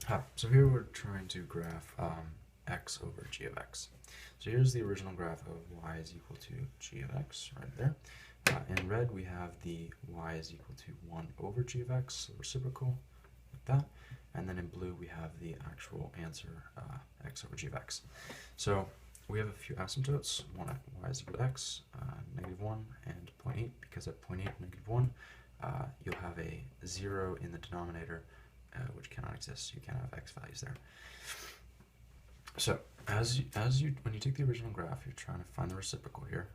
Hi, so here we're trying to graph x over g of x. So here's the original graph of y is equal to g of x right there. In red we have the y is equal to 1 over g of x, so reciprocal, like that. And then in blue we have the actual answer, x over g of x. So we have a few asymptotes, one at y is equal to x, -1 and 0.8, because at 0.8, -1, you'll have a 0 in the denominator, which cannot exist. You can't have x values there. So when you take the original graph, you're trying to find the reciprocal here.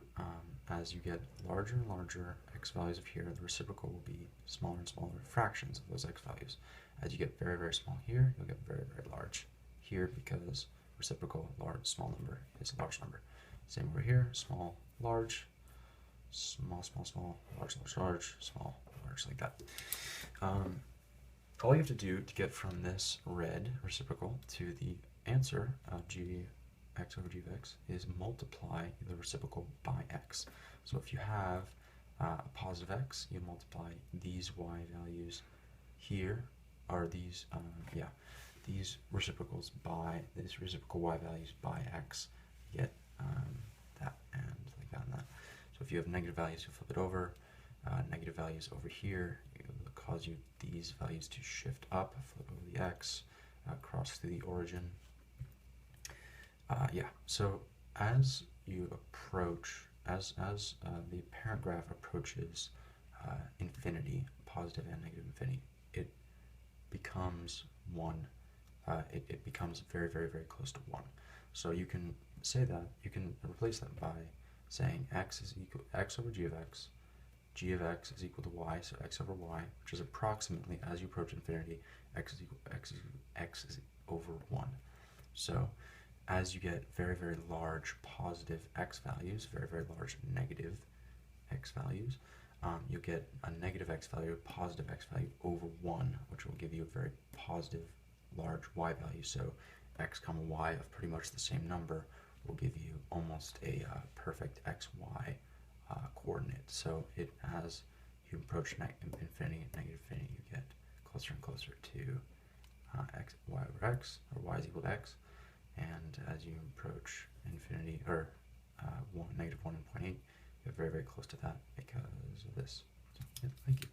As you get larger and larger x values of here, the reciprocal will be smaller and smaller fractions of those x values. As you get very, very small here, you'll get very, very large here, because reciprocal large small number is a large number. Same over here, small, large, small, small, small, large, large, large, small, large, like that. All you have to do to get from this red reciprocal to the answer of g x over g of x is multiply the reciprocal by x. So if you have a positive x, you multiply these y values here, or these reciprocals by these reciprocal y values by x. You get that and like that and that. So if you have negative values, you flip it over. Negative values over here cause you these values to shift up, flip over the x, cross through the origin. So as you approach, as the parent graph approaches infinity, positive and negative infinity, it becomes 1. It becomes very, very, very close to 1. So you can say that, you can replace that by saying x is equal x over g of x. G of x is equal to y, so x over y, which is approximately, as you approach infinity, x is over 1. So as you get very, very large positive x values, very, very large negative x values, you'll get a negative x value, a positive x value over 1, which will give you a very positive large y value. So x comma y of pretty much the same number will give you almost a perfect xy coordinate. So as you approach infinity, negative infinity, you get closer and closer to y over x, or y is equal to x. And as you approach infinity, or -1 and 0.8, you're very, very close to that because of this. So, yeah, thank you.